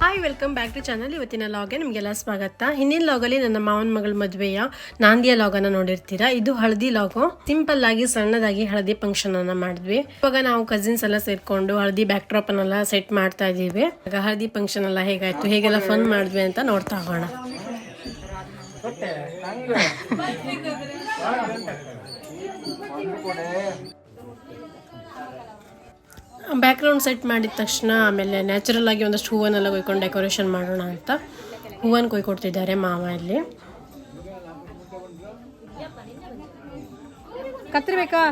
Hi welcome back to channel. ಇವತ್ತಿನ ಲಾಗ್ಗೆ ನಿಮಗೆಲ್ಲ ಸ್ವಾಗತ. ಹಿಂದಿನ ಲಾಗಲ್ಲಿ ನನ್ನ ಮಾವನ ಮಗಳ ಮದುವೆಯ ನಾಂದಿಯ ಲಾಗನ್ನು ನೋಡಿರ್ತೀರಾ. ಇದು ಹಳದಿ ಲಾಗು. ಸಿಂಪಲ್ ಆಗಿ ಸಣ್ಣದಾಗಿ ಹಳದಿ ಫಂಕ್ಷನ್ ಅನ್ನ ಮಾಡಿದ್ವಿ. ಇವಾಗ ನಾವು ಕಸಿನ್ಸ್ ಎಲ್ಲ ಸೇರ್ಕೊಂಡು ಹಳದಿ ಬ್ಯಾಕ್ ಡ್ರಾಪ್ ಅನ್ನೆಲ್ಲ ಸೆಟ್ ಮಾಡ್ತಾ ಇದೀವಿ. ಈಗ ಹಳದಿ ಫಂಕ್ಷನ್ ಎಲ್ಲ ಹೇಗಾಯ್ತು, ಹೇಗೆಲ್ಲ ಫನ್ ಮಾಡಿದ್ವಿ ಅಂತ ನೋಡ್ತಾ ಹೋಗೋಣ. ಬ್ಯಾಕ್ಗ್ರೌಂಡ್ ಸೆಟ್ ಮಾಡಿದ ತಕ್ಷಣ ಆಮೇಲೆ ನ್ಯಾಚುರಲ್ ಆಗಿ ಒಂದಷ್ಟು ಹೂವನ್ನೆಲ್ಲ ಕೊಯ್ಕೊಂಡು ಡೆಕೋರೇಷನ್ ಮಾಡೋಣ ಅಂತ ಹೂವನ್ನು ಕೊಯ್ಕೊಡ್ತಿದ್ದಾರೆ ಮಾವ ಇಲ್ಲಿ. ಕತ್ರಿ ಬೇಕಾ?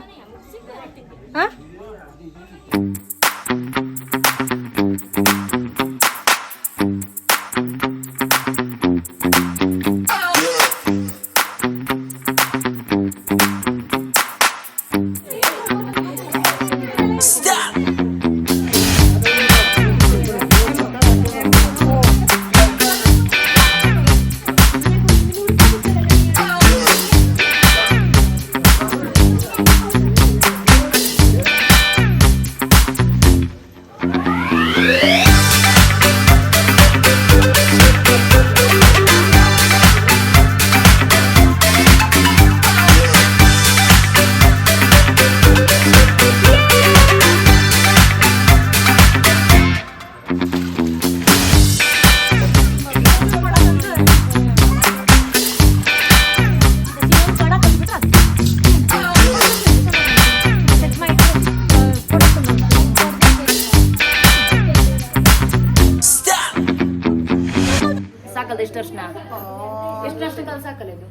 ಎಷ್ಟು ಕಾಲ ಸಾಕಲ್ಲ ಇದು.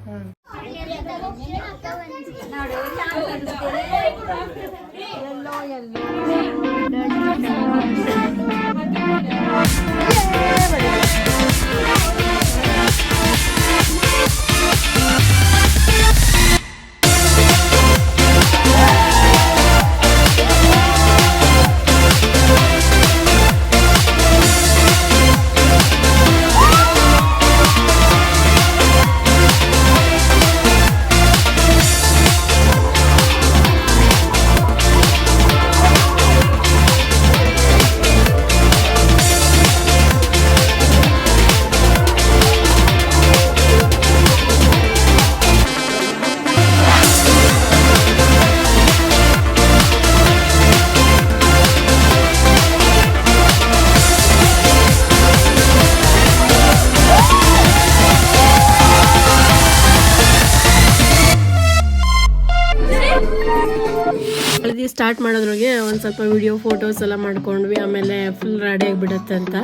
ಸ್ಟಾರ್ಟ್ ಮಾಡೋದ್ರೊಳಗೆ ಒಂದು ಸ್ವಲ್ಪ ವಿಡಿಯೋ ಫೋಟೋಸ್ ಎಲ್ಲ ಮಾಡ್ಕೊಂಡ್ವಿ. ಆಮೇಲೆ ಫುಲ್ ರೆಡಿ ಆಗಿಬಿಡುತ್ತೆ ಅಂತ.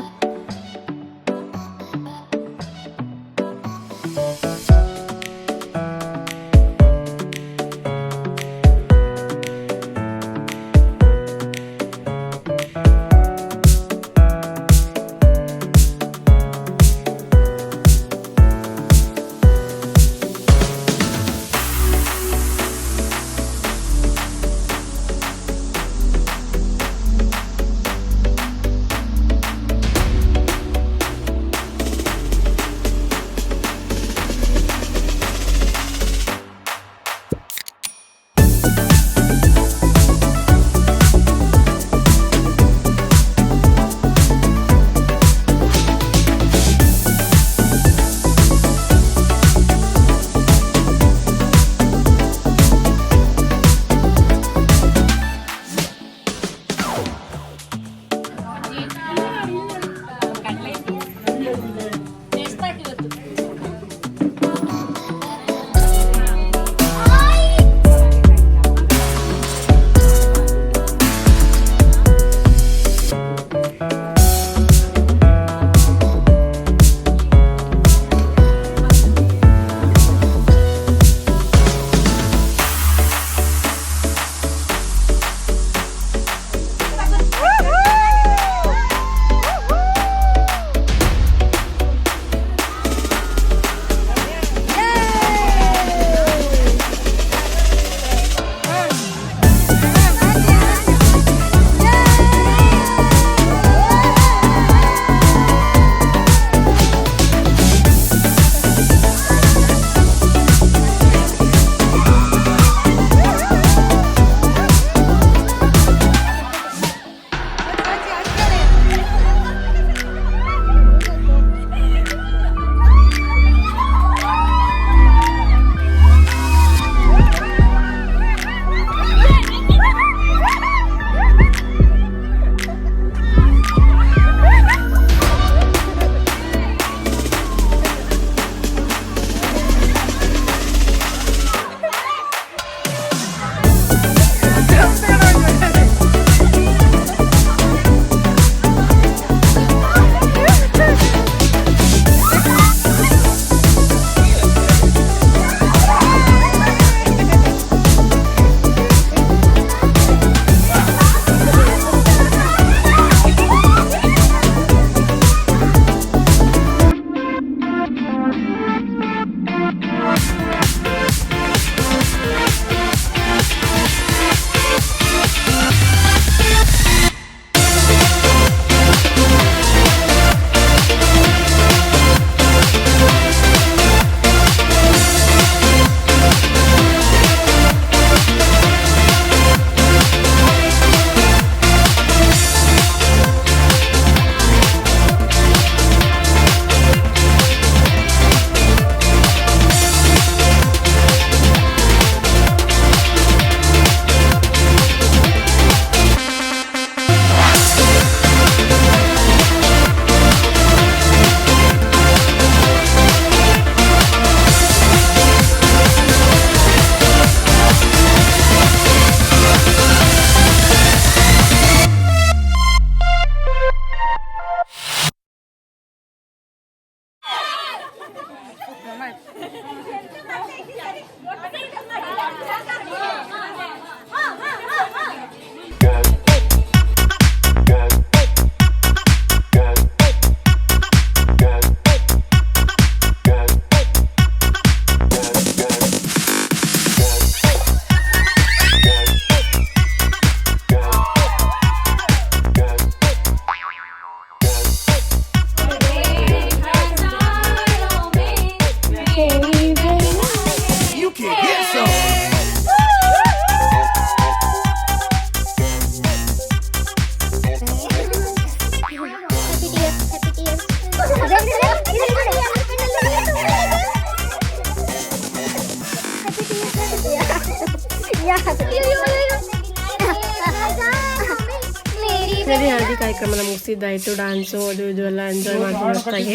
ಸರಿ ಹಳದಿ ಕಾರ್ಯಕ್ರಮ ಮುಗಿಸಿದ್ದಾಯಿತು. ಡಾನ್ಸು ಅದು ಇದು ಎಲ್ಲ ಎಂಜಾಯ್ ಮಾಡ್ಕೊಂಡು ಹೊರತಾಗಿ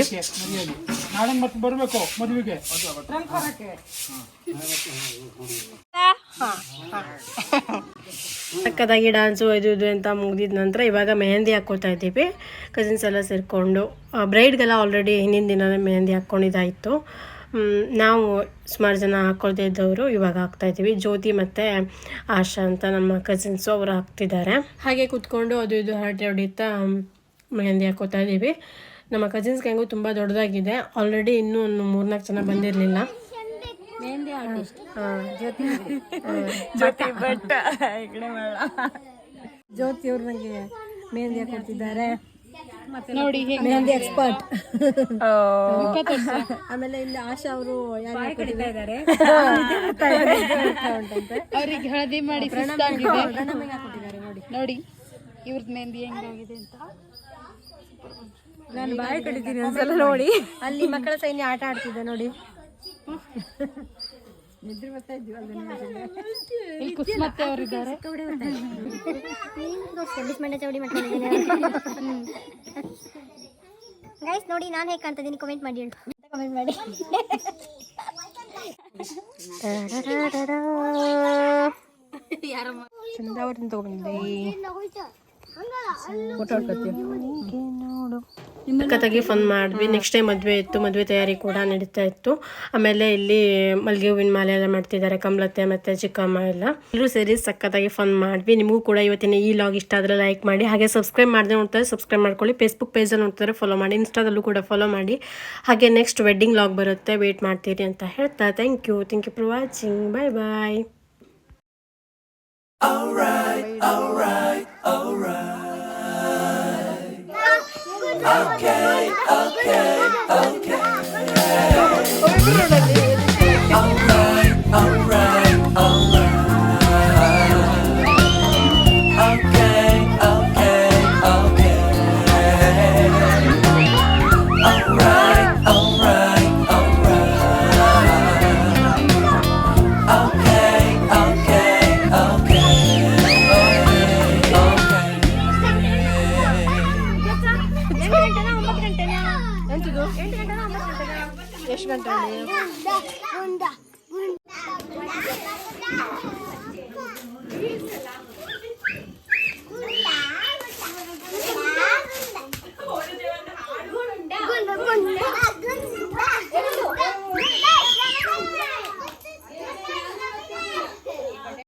ನಾಳೆ ಮತ್ತೆ ಬರಬೇಕು ಮದುವೆಗೆ. ಸಕ್ಕತ್ತಾಗಿ ಡಾನ್ಸು ಇದು ಇದು ಅಂತ ಮುಗಿದಿದ ನಂತರ ಇವಾಗ ಮೆಹಂದಿ ಹಾಕ್ಕೊಳ್ತಾ ಇದ್ದೀವಿ ಕಸಿನ್ಸ್ ಎಲ್ಲ ಸೇರಿಕೊಂಡು. ಬ್ರೈಡ್ಗೆಲ್ಲ ಆಲ್ರೆಡಿ ಹಿಂದಿನ ದಿನವೇ ಮೆಹಂದಿ ಹಾಕ್ಕೊಂಡಿದ್ದಾಯಿತು. ನಾವು ಸುಮಾರು ಜನ ಹಾಕ್ಕೊಳ್ತಾ ಇದ್ದವರು ಇವಾಗ ಹಾಕ್ತಾಯಿದ್ದೀವಿ. ಜ್ಯೋತಿ ಮತ್ತು ಆಶಾ ಅಂತ ನಮ್ಮ ಕಸಿನ್ಸು ಅವರು ಹಾಕ್ತಿದ್ದಾರೆ. ಹಾಗೆ ಕೂತ್ಕೊಂಡು ಅದು ಇದು ಹರಟೆ ಹೊಡಿತಾ ಮೆಹಂದಿ ಹಾಕ್ಕೊತಾ ಇದ್ದೀವಿ. ನಮ್ಮ ಕಸಿನ್ಸ್ ಗ್ಯಾಂಗು ತುಂಬ ದೊಡ್ಡದಾಗಿದೆ. ಆಲ್ರೆಡಿ ಇನ್ನೂ ಒಂದು 3-4 ಜನ ಬಂದಿರಲಿಲ್ಲ. ಜ್ಯೋತಿ ಅವ್ರು ನನಗೆ ಮೆಹಂದಿ ಹಾಕೊಡ್ತಿದ್ದಾರೆ ನೋಡಿ, ಮೆಹಂದಿ ಎಕ್ಸ್ಪರ್ಟ್. ಆಮೇಲೆ ಇಲ್ಲಿ ಆಶಾ ಅವರು ಯಾರು ಹಾಕೊಟ್ಟಿದ್ದಾರೆ ಅವ್ರಿಗೆ ಹಳದಿ ಮಾಡಿ ಹಾಕೊಟ್ಟಿದ್ದಾರೆ ನೋಡಿ ಇವ್ರದ್ದು ಮೆಹಂದಿ ಹೆಂಗಾಗಿದೆ ಅಂತ. ನಾನು ಬಾಯಿ ಕಟ್ಟಿದ್ದೀನಿ ಒಂದ್ಸಲ ನೋಡಿ. ಅಲ್ಲಿ ಮಕ್ಕಳ ಸೈನ್ಯ ಆಟ ಆಡ್ತಿದ್ದೆ ನೋಡಿ. ನಿದ್ರೆ ಬರ್ತಾ ಇಲ್ಲಿ ಕುಸುಮತ್ತೆ ಅವರಿದ್ದಾರೆ. ಗೈಸ್ ನೋಡಿ ನಾನು ಹೇಗೆ ಕಾಣ್ತಿದ್ದೀನಿ ಕಮೆಂಟ್ ಮಾಡಿ ಕಮೆಂಟ್ ಮಾಡಿ. ಚಂದಾವರದಿಂದ ತಗೊಂಡೆ ಸಖತ್ತಾಗಿ ಫನ್ ಮಾಡಿದ್ವಿ. ನೆಕ್ಸ್ಟ್ ಟೈಮ್ ಮದುವೆ ಇತ್ತು, ಮದುವೆ ತಯಾರಿ ಕೂಡ ನಡೀತಾ ಇತ್ತು. ಆಮೇಲೆ ಇಲ್ಲಿ ಮಲ್ಲಿಗೆ ಹೂವಿನ ಮಾಲೆ ಎಲ್ಲ ಮಾಡ್ತಿದ್ದಾರೆ ಕಮಲತ್ತೆ ಮತ್ತು ಚಿಕ್ಕಮ್ಮ ಎಲ್ಲ. ಎಲ್ಲರೂ ಸೇರಿ ಸಖತ್ತಾಗಿ ಫನ್ ಮಾಡಿದ್ವಿ. ನಿಮಗೂ ಕೂಡ ಇವತ್ತಿನ ಈ ಲಾಗ್ ಇಷ್ಟ ಆದರೆ ಲೈಕ್ ಮಾಡಿ. ಹಾಗೆ ಸಬ್ಸ್ಕ್ರೈಬ್ ಮಾಡದೆ ನೋಡ್ತಾರೆ ಸಬ್ಸ್ಕ್ರೈಬ್ ಮಾಡ್ಕೊಳ್ಳಿ. ಫೇಸ್ಬುಕ್ ಪೇಜಲ್ಲಿ ನೋಡ್ತಾರೆ ಫಾಲೋ ಮಾಡಿ. ಇನ್ಸ್ಟಾದಲ್ಲೂ ಕೂಡ ಫಾಲೋ ಮಾಡಿ. ಹಾಗೆ ನೆಕ್ಸ್ಟ್ ವೆಡ್ಡಿಂಗ್ ಲಾಗ್ ಬರುತ್ತೆ, ವೇಟ್ ಮಾಡ್ತೀರಿ ಅಂತ ಹೇಳ್ತಾ ಥ್ಯಾಂಕ್ ಯು ಫಾರ್ ವಾಚಿಂಗ್. ಬಾಯ್ ಬಾಯ್. ಎಷ್ಟು ಗಂಟೆ